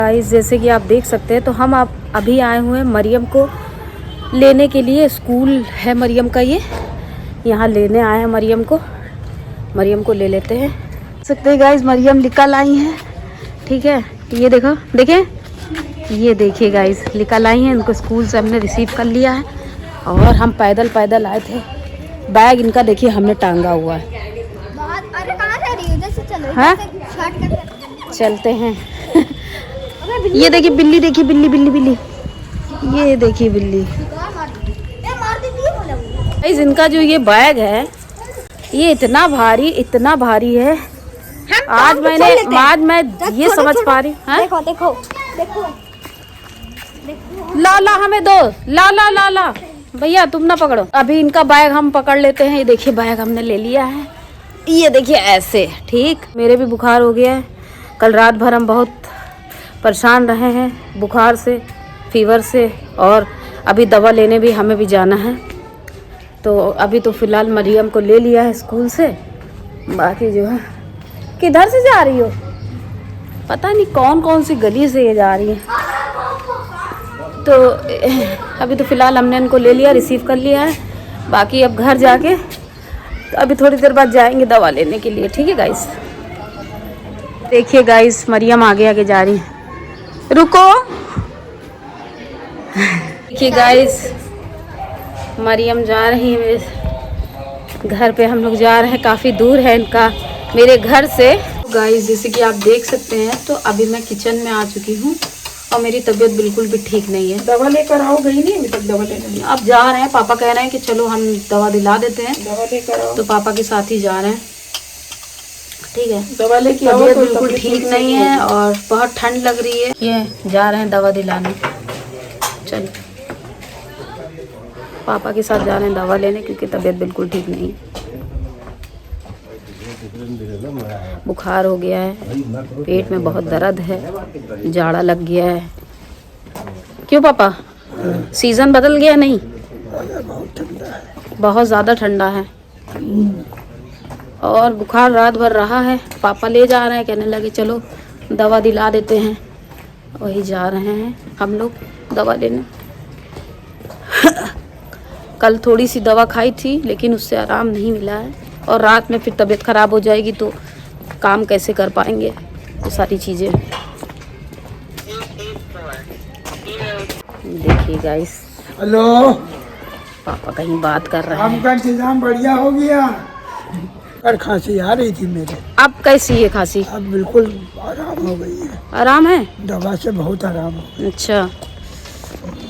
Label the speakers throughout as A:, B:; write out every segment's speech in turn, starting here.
A: Guys जैसे कि आप देख सकते हैं तो हम आप अभी आए हुए हैं मरियम को लेने के लिए। स्कूल है मरियम का, ये यहाँ लेने आए हैं मरियम को ले लेते हैं। देख सकते हैं गाइस मरियम निकल आई हैं, ठीक है। ये देखो, देखें, ये देखिए गाइस निकल आई हैं। इनको स्कूल से हमने रिसीव कर लिया है और हम पैदल आए थे। बैग इनका देखिए हमने टांगा हुआ है।
B: अरे कहाँ जा रही हो? जैसे चलो,
A: हाँ चलते हैं। ये देखिए बिल्ली, देखिए बिल्ली, ये देखिए बिल्ली। गाइस इनका जो ये बैग है ये इतना भारी है। आज मैं ये समझ पा रही हूँ।
B: देखो
A: ला हमें दो, ला भैया तुम ना पकड़ो। अभी इनका बैग हम पकड़ लेते हैं। ये देखिए बैग हमने ले लिया है। ये देखिए ऐसे, ठीक। मेरे भी बुखार हो गया है। कल रात भर हम बहुत परेशान रहे हैं बुखार से, फीवर से, और अभी दवा लेने भी हमें भी जाना है। तो अभी तो फ़िलहाल मरियम को ले लिया है स्कूल से। बाकी जो है, किधर से जा रही हो? पता नहीं कौन सी गली से ये जा रही है। तो अभी तो फ़िलहाल हमने इनको ले लिया, रिसीव कर लिया है। बाकी अब घर जाके तो अभी थोड़ी देर बाद जाएंगे दवा लेने के लिए, ठीक है गाइस। देखिए गाइस मरियम आगे जा रही है। रुको। देखिए गाइस मरियम जा रही है मेरे घर पे। हम लोग जा रहे हैं, काफ़ी दूर है इनका मेरे घर से। गाइस जैसे कि आप देख सकते हैं तो अभी मैं किचन में आ चुकी हूँ और मेरी तबीयत बिल्कुल भी ठीक नहीं है।
C: दवा लेकर आओ, गई नहीं अभी तक दवा लेने?
A: अब जा रहे हैं, पापा कह रहे हैं कि चलो हम दवा दिला देते हैं।
C: दवा लेकर आओ।
A: तो पापा के साथ ही जा रहे हैं, ठीक है।
C: दवा लेके आओ।
A: तबीयत बिल्कुल ठीक नहीं है और बहुत ठंड लग रही है। ये जा रहे हैं दवा दिलाने। चल पापा के साथ जा रहे हैं दवा लेने क्योंकि तबीयत बिल्कुल ठीक नहीं है। बुखार हो गया है, पेट में बहुत दर्द है, जाड़ा लग गया है। क्यों पापा, सीज़न बदल गया? नहीं, बहुत ज़्यादा ठंडा है और बुखार रात भर रहा है। पापा ले जा रहे हैं, कहने लगे चलो दवा दिला देते हैं। वही जा रहे हैं हम लोग दवा लेने। कल थोड़ी सी दवा खाई थी लेकिन उससे आराम नहीं मिला है और रात में फिर तबीयत ख़राब हो जाएगी तो काम कैसे कर पाएंगे, वो सारी चीज़ें। देखिए गाइस,
C: हेलो,
A: पापा कहीं बात कर रहे हैं।
C: काम का इंतजाम बढ़िया हो गया। पर खांसी आ रही थी मेरे।
A: अब कैसी है खांसी?
C: अब बिल्कुल आराम हो गई है।
A: आराम है?
C: दवा से बहुत आराम हो गया।
A: अच्छा,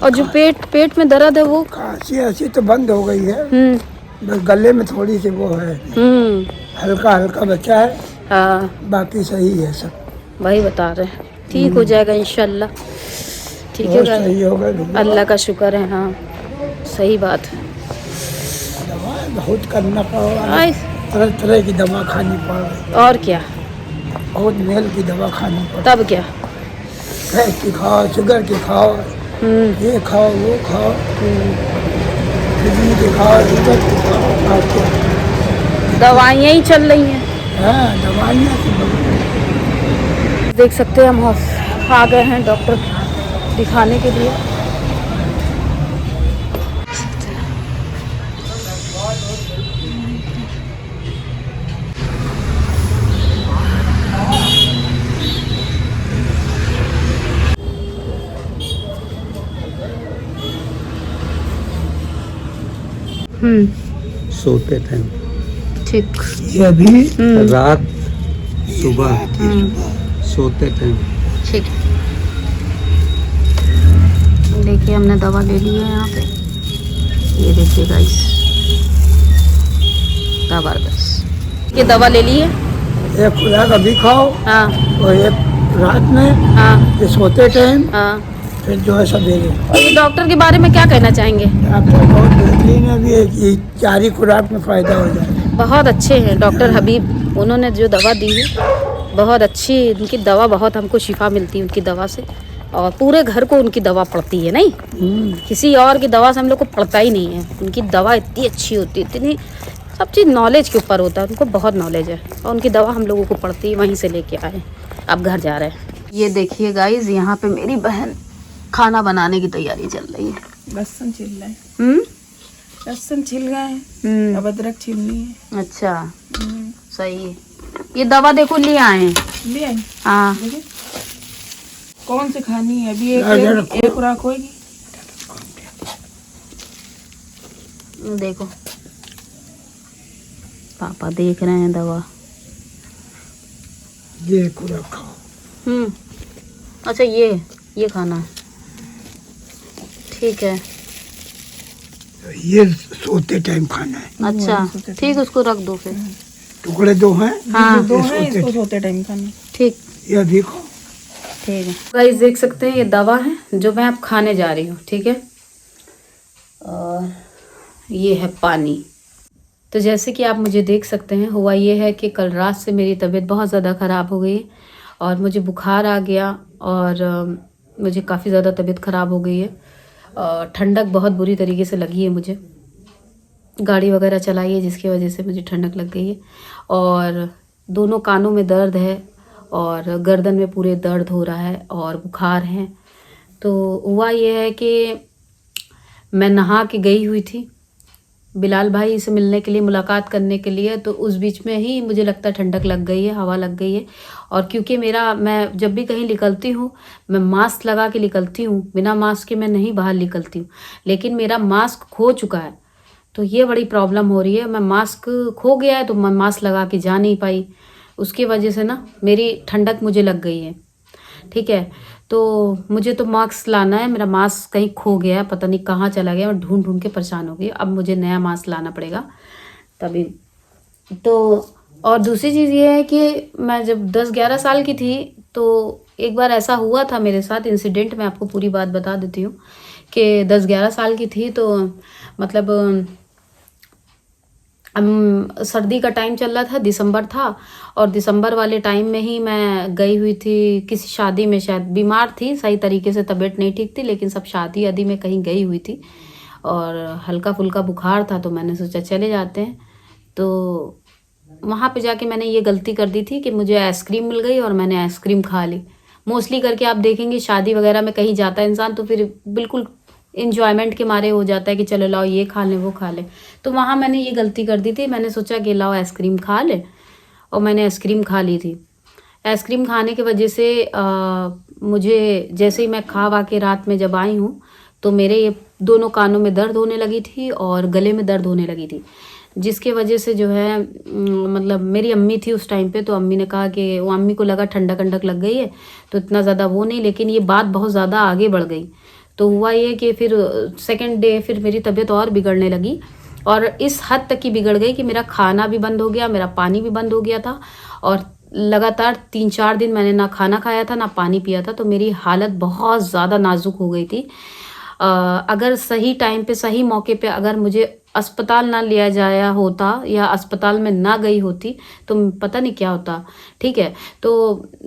A: और जो पेट में दर्द है वो?
C: खांसी ऐसी तो बंद हो गई है, बस गले में थोड़ी सी वो है, हल्का बचा है।
A: हाँ,
C: बाकी सही है सब।
A: वही बता रहे हैं, ठीक हो जाएगा इंशाल्लाह। ठीक है,
C: सही होगा,
A: अल्लाह का शुक्र है। हाँ सही बात है।
C: दवा बहुत करना पड़ा, तरह की दवा खानी पड़ रही।
A: और क्या,
C: बहुत मेल की दवा खानी पड़।
A: तब क्या,
C: गैस की खाओ, शुगर की खाओ, ये खाओ वो खाओ, किडनी की खाओ, लिवर की खाओ,
A: दवाइयाँ ही चल रही हैं।
C: हाँ दवाइयाँ
A: देख सकते हैं हम आ गए हैं डॉक्टर दिखाने के लिए।
D: सोते थे,
A: ठीक।
C: ये भी
D: रात सुबह सोते थे।
A: ठीक, देखिए हमने दवा ले ली है यहाँ पे। ये देखिए गाइस, जबरदस्त। ये दवा ले ली है।
C: एक खुराक अभी खाओ,
A: हाँ
C: और एक रात में,
A: हाँ
C: ये सोते टाइम,
A: हाँ।
C: फिर जो है सवेरे।
A: और ये डॉक्टर के बारे में क्या कहना चाहेंगे?
C: डॉक्टर बहुत बेहतरीन है, अभी ये 4 ही खुराक में फ़ायदा हो जाए।
A: बहुत अच्छे हैं डॉक्टर हबीब, उन्होंने जो दवा दी है बहुत अच्छी। उनकी दवा बहुत हमको शिफा मिलती है उनकी दवा से, और पूरे घर को उनकी दवा पड़ती है। नहीं, किसी और की दवा से हम लोग को पड़ता ही नहीं है। उनकी दवा इतनी अच्छी होती है, इतनी सब चीज़ नॉलेज के ऊपर होता है, उनको बहुत नॉलेज है और उनकी दवा हम लोगों को पड़ती है। वहीं से लेके आए, अब घर जा रहे हैं। ये देखिए गाइस, यहाँ पे मेरी बहन खाना बनाने की तैयारी चल रही है।
E: लहसुन छिल रहे हैं। लहसुन छिल गए हैं, अब अदरक छिलनी है।
A: अच्छा, सही है। ये दवा देखो ले आए हैं।
E: ले आई।
A: हाँ,
E: देखिए कौन सी खानी है अभी? एक खुराक होगी।
A: देखो पापा देख रहे हैं दवा।
C: ये खुराक खाओ।
A: अच्छा, ये खाना है, ठीक है।
C: ये सोते टाइम खाना है।
A: अच्छा ठीक, उसको रख दो फिर।
C: टुकड़े दो हैं।
A: हाँ
E: दो है, इसको सोते टाइम खाना।
A: ठीक,
C: ये देखो।
A: ठीक है गाइस, देख सकते हैं ये दवा है जो मैं अब खाने जा रही हूँ, ठीक है। और ये है पानी। तो जैसे कि आप मुझे देख सकते हैं, हुआ ये है कि कल रात से मेरी तबीयत बहुत ज़्यादा ख़राब हो गई और मुझे बुखार आ गया और मुझे काफ़ी ज़्यादा तबीयत ख़राब हो गई है। ठंडक बहुत बुरी तरीके से लगी है मुझे, गाड़ी वगैरह चलाई है जिसकी वजह से मुझे ठंडक लग गई है। और दोनों कानों में दर्द है और गर्दन में पूरे दर्द हो रहा है और बुखार है। तो हुआ ये है कि मैं नहा के गई हुई थी बिलाल भाई से मिलने के लिए, मुलाकात करने के लिए। तो उस बीच में ही मुझे लगता है ठंडक लग गई है, हवा लग गई है। और क्योंकि मैं जब भी कहीं निकलती हूँ मैं मास्क लगा के निकलती हूँ, बिना मास्क के मैं नहीं बाहर निकलती हूँ। लेकिन मेरा मास्क खो चुका है, तो ये बड़ी प्रॉब्लम हो रही है। मैं मास्क खो गया है तो मैं मास्क लगा के जा नहीं पाई, उसकी वजह से ना मेरी ठंडक मुझे लग गई है, ठीक है। तो मुझे तो मास्क लाना है, मेरा मास्क कहीं खो गया है, पता नहीं कहाँ चला गया, मैं ढूंढ ढूंढ के परेशान हो गई। अब मुझे नया मास्क लाना पड़ेगा तभी। तो और दूसरी चीज़ ये है कि मैं जब 10-11 साल की थी तो एक बार ऐसा हुआ था मेरे साथ इंसिडेंट। मैं आपको पूरी बात बता देती हूँ कि 10-11 साल की थी तो मतलब सर्दी का टाइम चल रहा था, दिसंबर था। और दिसंबर वाले टाइम में ही मैं गई हुई थी किसी शादी में, शायद बीमार थी, सही तरीके से तबीयत नहीं ठीक थी, लेकिन सब शादी आदि में कहीं गई हुई थी और हल्का फुल्का बुखार था। तो मैंने सोचा चले जाते हैं। तो वहाँ पे जाके मैंने ये गलती कर दी थी कि मुझे आइसक्रीम मिल गई और मैंने आइसक्रीम खा ली। मोस्टली करके आप देखेंगे शादी वगैरह में कहीं जाता है इंसान तो फिर बिल्कुल इंजॉयमेंट के मारे हो जाता है कि चलो लाओ ये खा लें वो खा लें। तो वहाँ मैंने ये गलती कर दी थी, मैंने सोचा कि लाओ आइसक्रीम खा ले, और मैंने आइसक्रीम खा ली थी। आइसक्रीम खाने की वजह से मुझे जैसे ही मैं खा वा के रात में जब आई हूँ तो मेरे ये दोनों कानों में दर्द होने लगी थी और गले में दर्द होने लगी थी, जिसके वजह से जो है मतलब मेरी अम्मी थी उस टाइम पे, तो अम्मी ने कहा कि वो अम्मी को लगा ठंडक लग गई है तो इतना ज़्यादा वो नहीं, लेकिन ये बात बहुत ज़्यादा आगे बढ़ गई। तो हुआ ये कि फिर सेकंड डे फिर मेरी तबीयत और बिगड़ने लगी और इस हद तक की बिगड़ गई कि मेरा खाना भी बंद हो गया, मेरा पानी भी बंद हो गया था और लगातार 3-4 दिन मैंने ना खाना खाया था ना पानी पिया था। तो मेरी हालत बहुत ज़्यादा नाजुक हो गई थी। अगर सही टाइम पे सही मौके पे अगर मुझे अस्पताल ना लिया जाया होता या अस्पताल में ना गई होती तो पता नहीं क्या होता, ठीक है। तो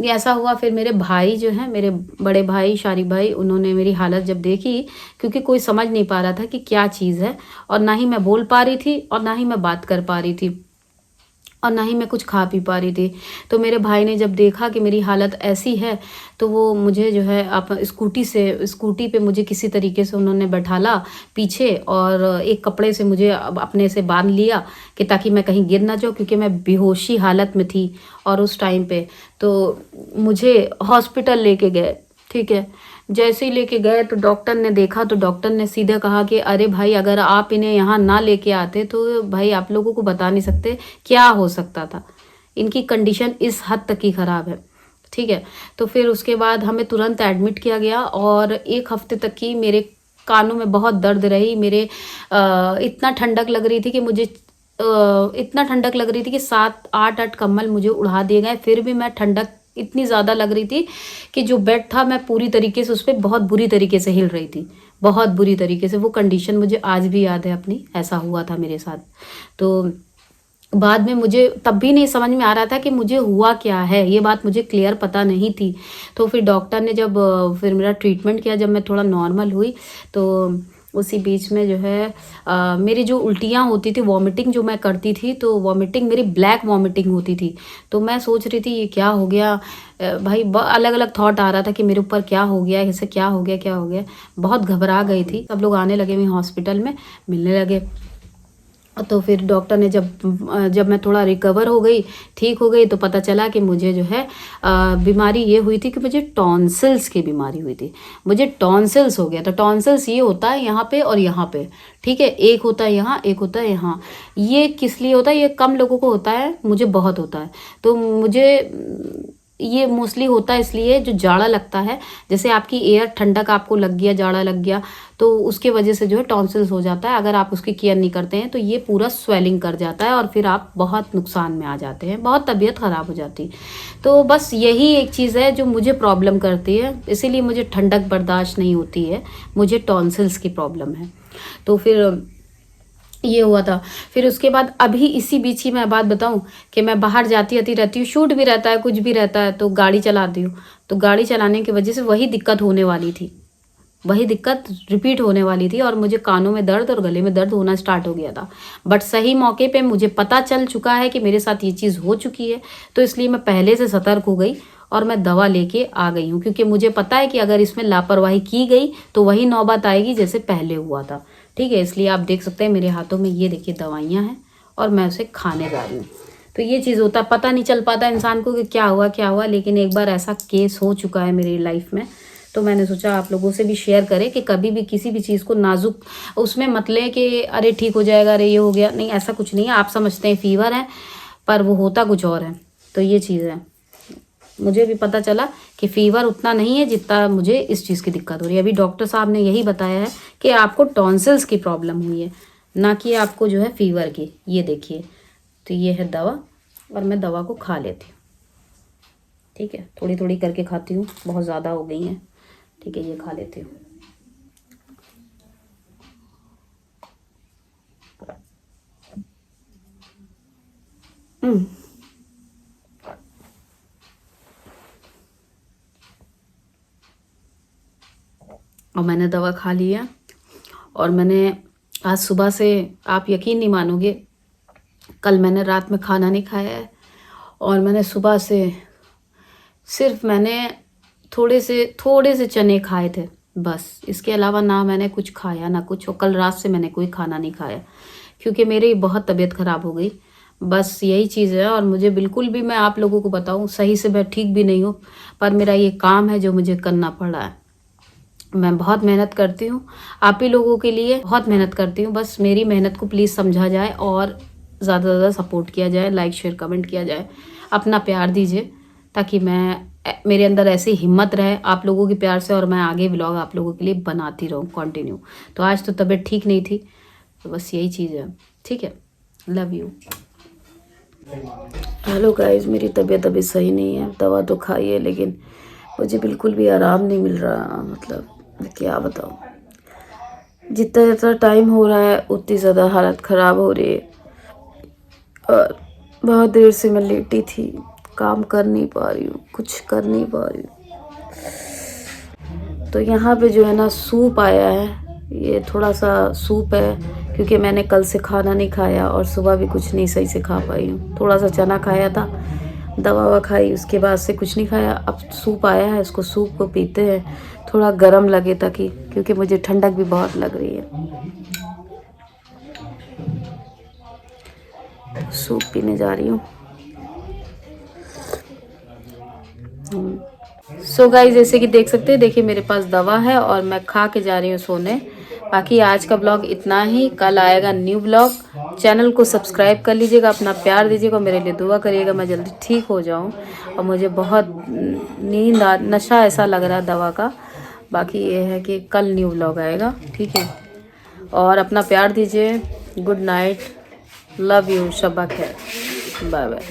A: ऐसा हुआ। फिर मेरे भाई जो हैं, मेरे बड़े भाई शारिक भाई, उन्होंने मेरी हालत जब देखी, क्योंकि कोई समझ नहीं पा रहा था कि क्या चीज़ है और ना ही मैं बोल पा रही थी और ना ही मैं बात कर पा रही थी और ना ही मैं कुछ खा पी पा रही थी। तो मेरे भाई ने जब देखा कि मेरी हालत ऐसी है तो वो मुझे जो है आप स्कूटी पे मुझे किसी तरीके से उन्होंने बैठाला पीछे और एक कपड़े से मुझे अपने से बांध लिया कि ताकि मैं कहीं गिर ना जाऊँ, क्योंकि मैं बेहोशी हालत में थी। और उस टाइम पे तो मुझे हॉस्पिटल लेके गए, ठीक है। जैसे ही लेके गए तो डॉक्टर ने देखा तो डॉक्टर ने सीधे कहा कि अरे भाई, अगर आप इन्हें यहाँ ना लेके आते तो भाई आप लोगों को बता नहीं सकते क्या हो सकता था। इनकी कंडीशन इस हद तक की ख़राब है, ठीक है। तो फिर उसके बाद हमें तुरंत एडमिट किया गया और 1 हफ्ते तक की मेरे कानों में बहुत दर्द रही। मेरे इतना ठंडक लग रही थी कि मुझे इतना ठंडक लग रही थी कि 7-8 कंबल मुझे उड़ा दिए गए, फिर भी मैं ठंडक इतनी ज़्यादा लग रही थी कि जो बेड था मैं पूरी तरीके से उस पर बहुत बुरी तरीके से हिल रही थी, बहुत बुरी तरीके से। वो कंडीशन मुझे आज भी याद है अपनी, ऐसा हुआ था मेरे साथ। तो बाद में मुझे तब भी नहीं समझ में आ रहा था कि मुझे हुआ क्या है, ये बात मुझे क्लियर पता नहीं थी। तो फिर डॉक्टर ने जब फिर मेरा ट्रीटमेंट किया, जब मैं थोड़ा नॉर्मल हुई तो उसी बीच में जो है मेरी जो उल्टियाँ होती थी, वॉमिटिंग जो मैं करती थी, तो वॉमिटिंग मेरी ब्लैक वॉमिटिंग होती थी। तो मैं सोच रही थी ये क्या हो गया भाई, अलग अलग थॉट आ रहा था कि मेरे ऊपर क्या हो गया, इसे क्या हो गया, क्या हो गया। बहुत घबरा गई थी। सब लोग आने लगे वहीं हॉस्पिटल में, मिलने लगे। तो फिर डॉक्टर ने जब मैं थोड़ा रिकवर हो गई, ठीक हो गई, तो पता चला कि मुझे जो है बीमारी ये हुई थी कि मुझे टॉन्सिल्स की बीमारी हुई थी। मुझे टॉन्सिल्स हो गया। तो टॉन्सिल्स ये होता है यहाँ पे और यहाँ पे, ठीक है। एक होता है यहाँ, एक होता है यहाँ। ये किस लिए होता है? ये कम लोगों को होता है, मुझे बहुत होता है। तो मुझे ये मोस्टली होता है इसलिए जो जाड़ा लगता है, जैसे आपकी एयर ठंडक आपको लग गया, जाड़ा लग गया, तो उसके वजह से जो है टॉन्सिल्स हो जाता है। अगर आप उसकी केयर नहीं करते हैं तो ये पूरा स्वेलिंग कर जाता है और फिर आप बहुत नुकसान में आ जाते हैं, बहुत तबीयत ख़राब हो जाती है। तो बस यही एक चीज़ है जो मुझे प्रॉब्लम करती है, इसीलिए मुझे ठंडक बर्दाश्त नहीं होती है, मुझे टॉन्सिल्स की प्रॉब्लम है। तो फिर ये हुआ था। फिर उसके बाद अभी इसी बीच ही मैं बात बताऊं कि मैं बाहर जाती आती रहती हूँ, शूट भी रहता है, कुछ भी रहता है, तो गाड़ी चलाती हूँ। तो गाड़ी चलाने की वजह से वही दिक्कत होने वाली थी, वही दिक्कत रिपीट होने वाली थी और मुझे कानों में दर्द और गले में दर्द होना स्टार्ट हो गया था। बट सही मौके पे मुझे पता चल चुका है कि मेरे साथ ये चीज़ हो चुकी है, तो इसलिए मैं पहले से सतर्क हो गई और मैं दवा लेके आ गई हूँ, क्योंकि मुझे पता है कि अगर इसमें लापरवाही की गई तो वही नौबत आएगी जैसे पहले हुआ था, ठीक है। इसलिए आप देख सकते हैं मेरे हाथों में ये देखिए दवाइयाँ हैं और मैं उसे खाने जा रही हूँ। तो ये चीज़ होता है, पता नहीं चल पाता इंसान को कि क्या हुआ, लेकिन एक बार ऐसा केस हो चुका है मेरी लाइफ में, तो मैंने सोचा आप लोगों से भी शेयर करें कि कभी भी किसी भी चीज़ को नाजुक उसमें मत लें कि अरे ठीक हो जाएगा, अरे ये हो गया, नहीं, ऐसा कुछ नहीं है। आप समझते हैं फीवर है, पर वो होता कुछ और है। तो ये चीज़ है, मुझे भी पता चला कि फ़ीवर उतना नहीं है जितना मुझे इस चीज़ की दिक्कत हो रही है। अभी डॉक्टर साहब ने यही बताया है कि आपको टॉन्सिल्स की प्रॉब्लम हुई है, ना कि आपको जो है फ़ीवर की। ये देखिए, तो ये है दवा और मैं दवा को खा लेती हूँ, ठीक है। थोड़ी थोड़ी करके खाती हूँ, बहुत ज़्यादा हो गई हैं, ठीक है। ये खा लेती हूँ। और मैंने दवा खा लिया और मैंने आज सुबह से, आप यकीन नहीं मानोगे, कल मैंने रात में खाना नहीं खाया है और मैंने सुबह से सिर्फ मैंने थोड़े से चने खाए थे बस। इसके अलावा ना मैंने कुछ खाया ना कुछ, और कल रात से मैंने कोई खाना नहीं खाया क्योंकि मेरी बहुत तबीयत ख़राब हो गई। बस यही चीज़ है। और मुझे बिल्कुल भी, मैं आप लोगों को बताऊं, सही से मैं ठीक भी नहीं हूँ, पर मेरा ये काम है जो मुझे करना पड़ रहा है। मैं बहुत मेहनत करती हूँ आप ही लोगों के लिए, बहुत मेहनत करती हूँ। बस मेरी मेहनत को प्लीज़ समझा जाए और ज़्यादा से ज़्यादा सपोर्ट किया जाए, लाइक शेयर कमेंट किया जाए, अपना प्यार दीजिए ताकि मेरे अंदर ऐसी हिम्मत रहे आप लोगों के प्यार से और मैं आगे व्लॉग आप लोगों के लिए बनाती रहूँ कंटिन्यू। तो आज तो तबीयत ठीक नहीं थी, तो बस यही चीज़ है, ठीक है। Love you. हेलो गाइस, मेरी तबीयत अभी सही नहीं है, दवा तो खाई है लेकिन मुझे बिल्कुल भी आराम नहीं मिल रहा। मतलब मैं क्या बताऊँ, जितना टाइम हो रहा है उतनी ज़्यादा हालत ख़राब हो रही है और बहुत देर से मैं लेटी थी, काम कर नहीं पा रही हूँ, कुछ कर नहीं पा रही हूँ। तो यहाँ पे जो है ना सूप आया है, ये थोड़ा सा सूप है क्योंकि मैंने कल से खाना नहीं खाया और सुबह भी कुछ नहीं सही से खा पाई हूँ। थोड़ा सा चना खाया था, दवा खाई, उसके बाद से कुछ नहीं खाया। अब सूप आया है, इसको सूप को पीते हैं, थोड़ा गर्म लगे ताकि, क्योंकि मुझे ठंडक भी बहुत लग रही है। सूप पीने जा रही हूँ। सो गाइस, जैसे कि देख सकते हैं, देखिए मेरे पास दवा है और मैं खा के जा रही हूँ सोने। बाकी आज का ब्लॉग इतना ही, कल आएगा न्यू ब्लॉग। चैनल को सब्सक्राइब कर लीजिएगा, अपना प्यार दीजिएगा, मेरे लिए दुआ करिएगा, मैं जल्दी ठीक हो जाऊँ। और मुझे बहुत नींद नशा ऐसा लग रहा है दवा का। बाकी ये है कि कल न्यू ब्लॉग आएगा, ठीक है। और अपना प्यार दीजिए। गुड नाइट, लव यू, शब्बा खैर, बाय बाय।